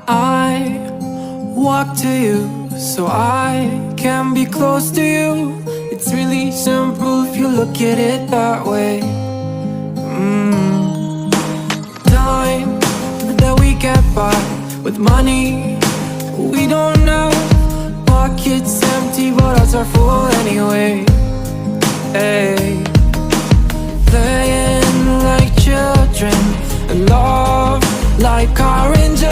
I walk to you so I can be close to you. It's really simple if you look at it that way. Time that we get by with money we don't know. Pockets empty but hearts are full anyway. Hey, playing like children and love like orange.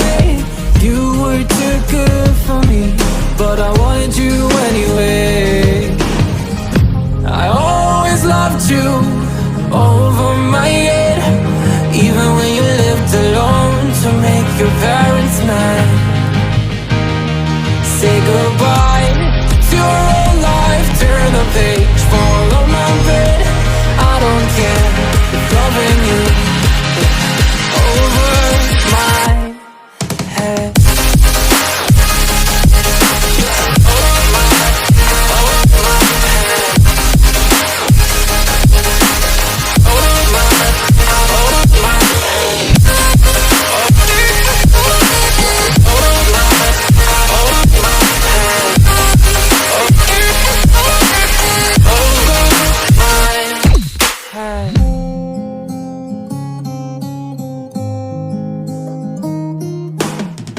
You were too good for me, but I wanted you anyway. I always loved you over my head, even when you lived alone to make your parents mad. Say goodbye to your old life, turn the page, follow my bed. I don't care if loving you over my head.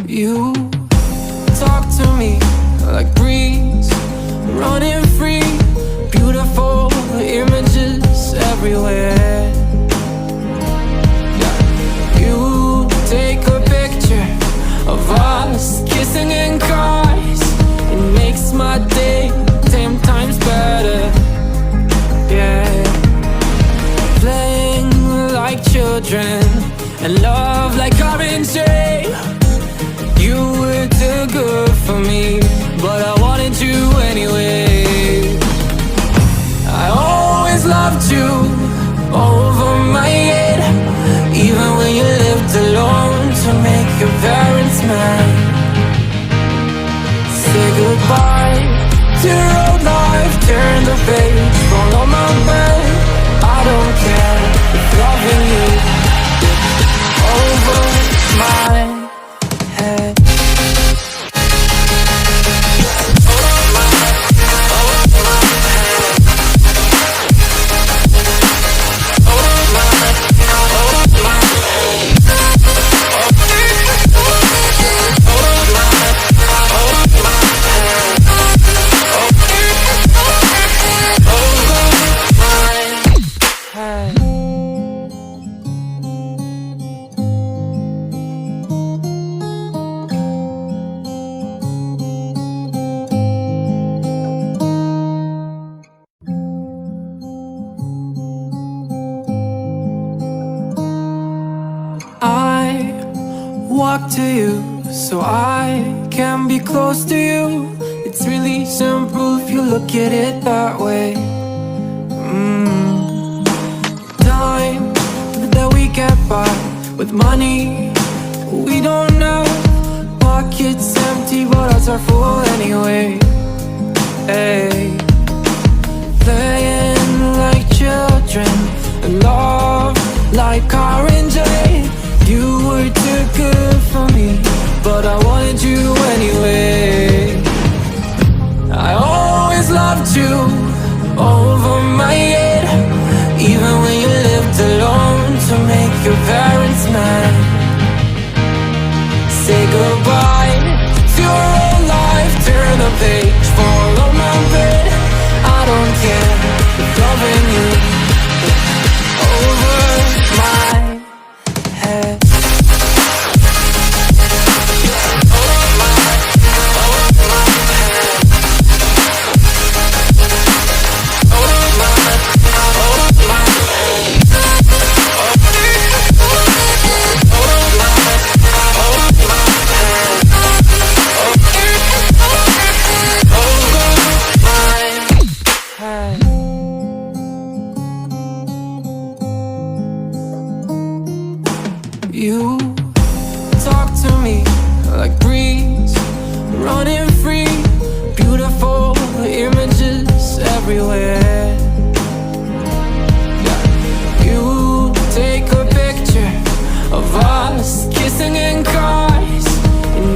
You talk to me like breeze, running free, beautiful images everywhere. Yeah. You take a picture of us kissing in cars, it makes my day 10 times better. Yeah, playing like children and love like orange. You were too good for me, but I wanted you anyway. I always loved you over my head, even when you lived alone to make your parents mad. Say goodbye to your old life, turn the page, follow my bed. I don't care if loving you over my head. Walk to you so I can be close to you. It's really simple if you look at it that way. Time that we get by with money we don't know. Pockets empty but hearts are full anyway. Hey, playing like children and love like orange. You were too good for me, but I wanted you anyway. I always loved you over my head, even when you lived alone to make your parents mad. Say goodbye to your old life, turn the page, follow my bed. I don't care if loving you over my head. You talk to me like breeze, running free, beautiful images everywhere. Yeah. You take a picture of us kissing in cars, it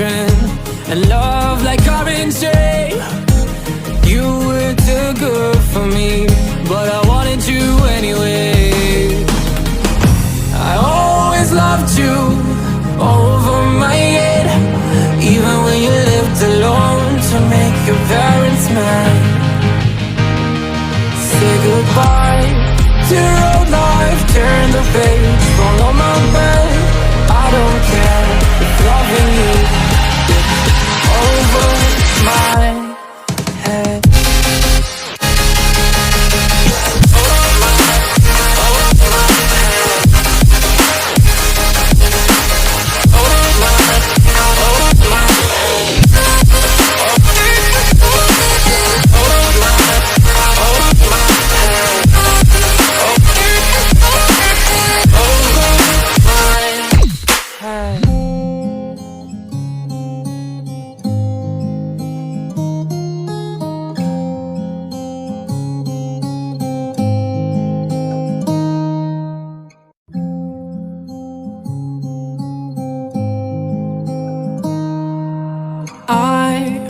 children, and love like orange. You were too good for me, but I wanted you anyway. I always loved you over my head, even when you lived alone to make your parents mad. Say goodbye to your old life, turn the page, follow my bed. I don't care if loving you over my head. I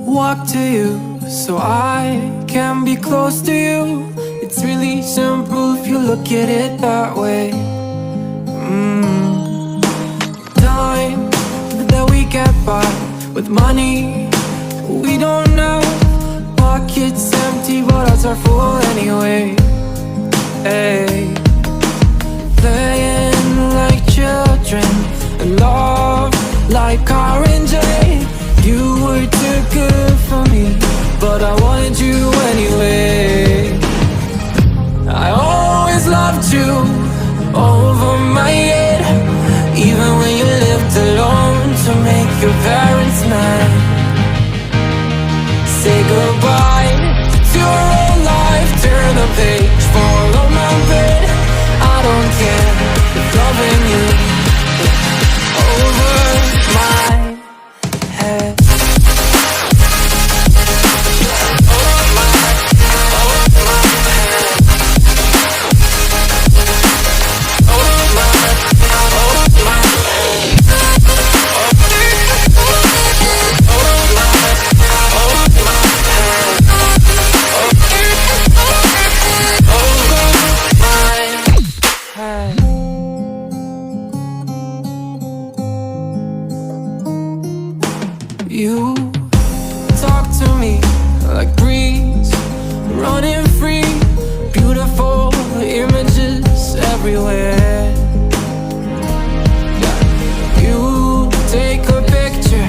walk to you so I can be close to you. It's really simple if you look at it that way. Time that we get by with money we don't know. Pockets empty but hearts are full anyway. Hey, playing like children and love like orange. You were too good for me, but I wanted you anyway. I always loved you over my head, even when you lived alone to make your parents mad. Say goodbye to your old life, turn the page, follow my bed. I don't care if loving you over my head. You talk to me like breeze, running free, beautiful images everywhere. You take a picture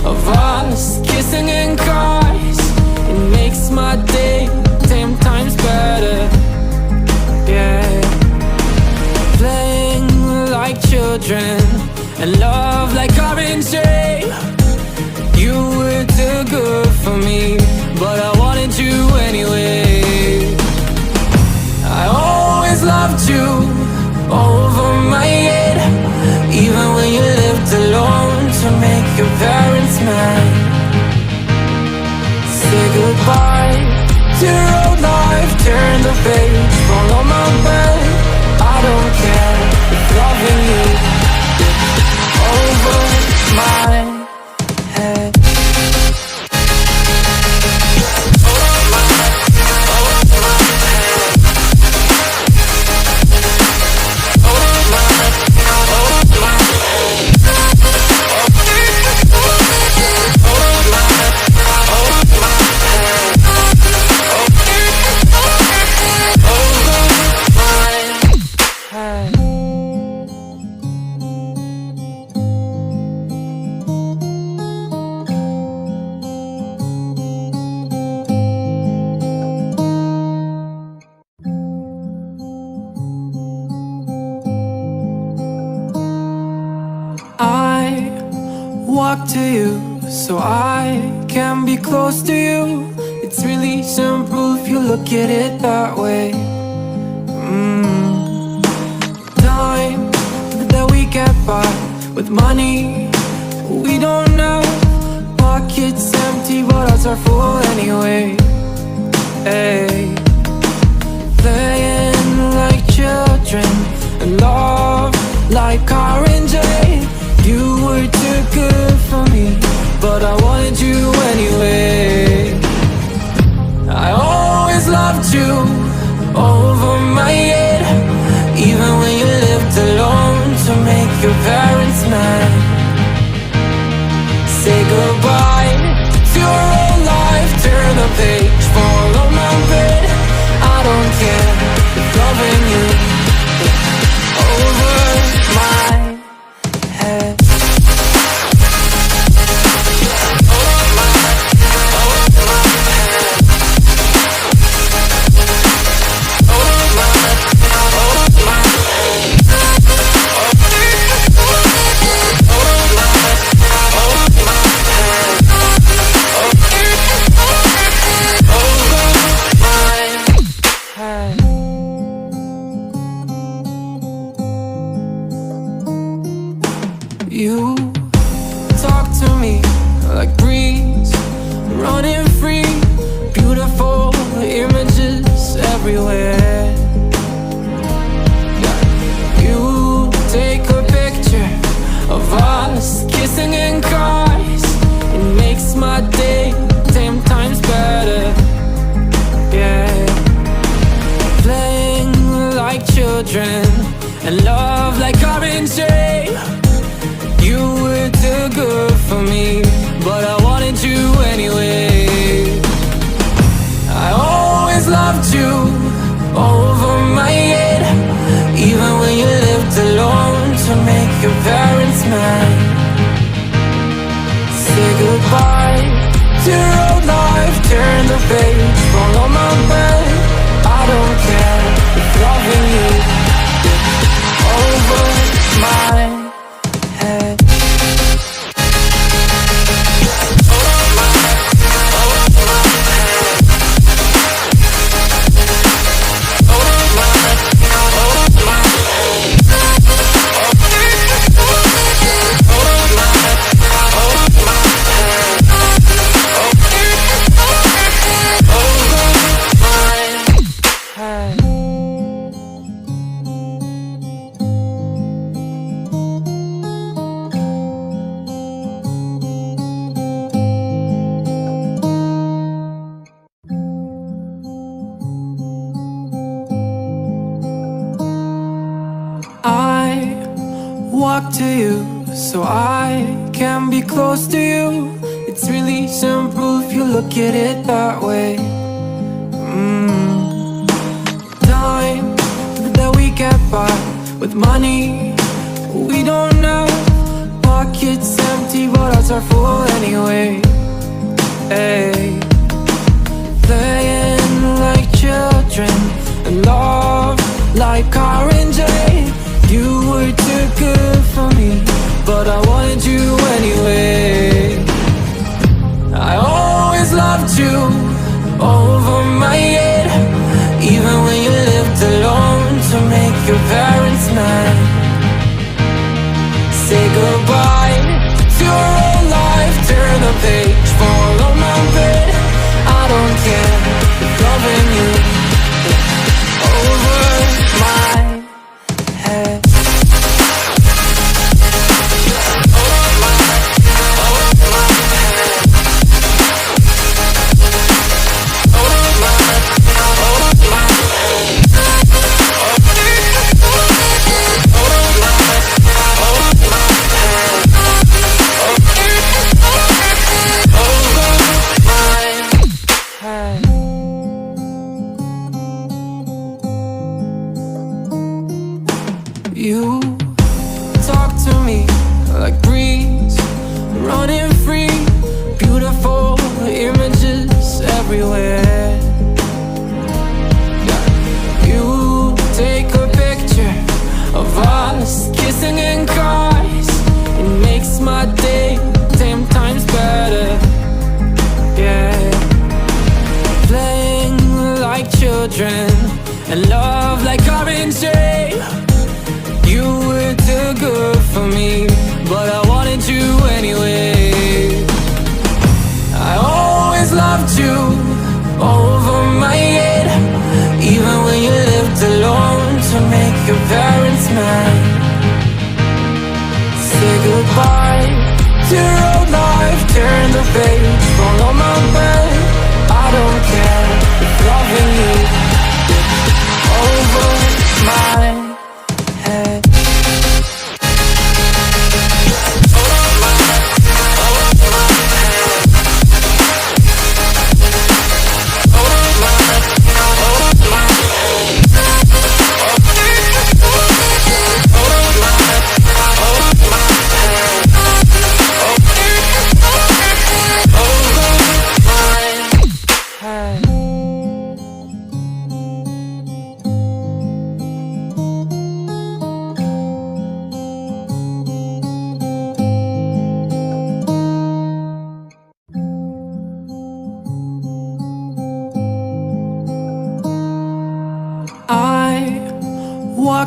of us kissing in cars, it makes my day 10 times better. Yeah, playing like children and love like orange. You were too good for me, but I wanted you anyway. I always loved you over my head, even when you lived alone to make your parents mad. Say goodbye to your old life, turn the page, follow my bed. I don't care if loving you over my head. Walk to you so I can be close to you. It's really simple if you look at it that way. Time that we get by with money we don't know. Pockets empty but hearts are full anyway. Hey, playing like children and love like orange. You were too good for goodbye to your old life, turn the page, fall on my bed. I don't care if loving you over my head. You talk to me like breeze, running free, beautiful images everywhere. Yeah. You take a picture of us kissing in cars, it makes my day 10 times better. Yeah. Playing like children and love like RNG. You were too good for me, but I wanted you anyway. I always loved you over my head, even when you lived alone to make your parents mad. Say goodbye to your old life, turn the page, fall on my bed. I don't care if loving you over my head. Walk to you so I can be close to you. It's really simple if you look at it that way. Time that we get by with money we don't know. Pockets empty but hearts are full anyway. Hey. Playing like children and love like RNG. You were too good for me, but I wanted you anyway. I always loved you over my head, even when you lived alone to make your parents mad. Say goodbye to your old life, turn the page, fall on my bed. I don't care if loving you over my head. You talk to me like breeze, running free, beautiful images everywhere. Yeah. You take a picture of us kissing in cars, it makes my day 10 times better. Yeah. Playing like children and love like RNG. You were too good for me, but I wanted you anyway. I always loved you over my head, even when you lived alone to make your parents mad. Say goodbye to your old life, turn the page, fall on my bed. I don't care if loving you over my head. Over my head.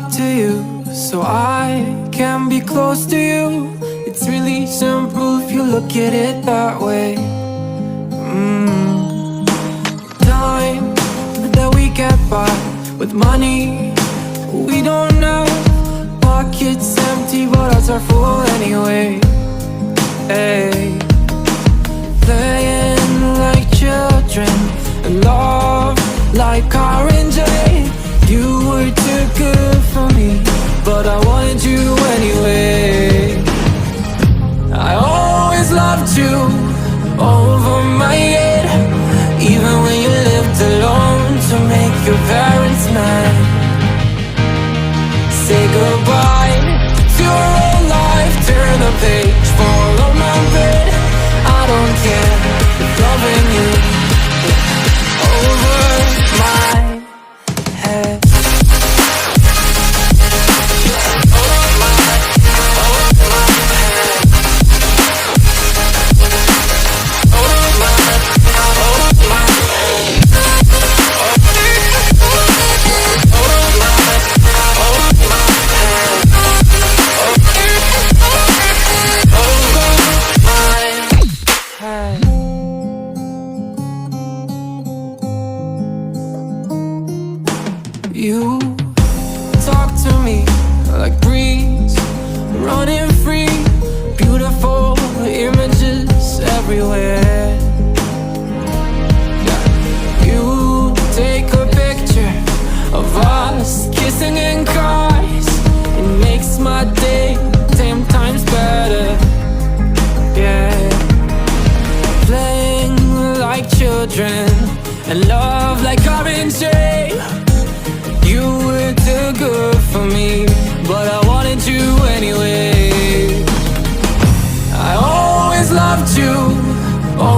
talk to you so I can be close to you. It's really simple if you look at it that way. Time that we get by with money we don't know. Pockets empty but hearts are full anyway. Hey. Playing like children and love like car and J. You were too good for me, but I wanted you anyway. I always loved you over my head, even when you lived alone to make your parents mad. Say goodbye to your old life, turn the page, follow my bed. I don't care if loving you over my head. You talk to me like breeze, running free, beautiful images everywhere. Yeah. You take a picture of us kissing in cars, it makes my day 10 times better. Yeah. Playing like children and love like orange. You were too good for me, but I wanted you anyway. I always loved you. Oh.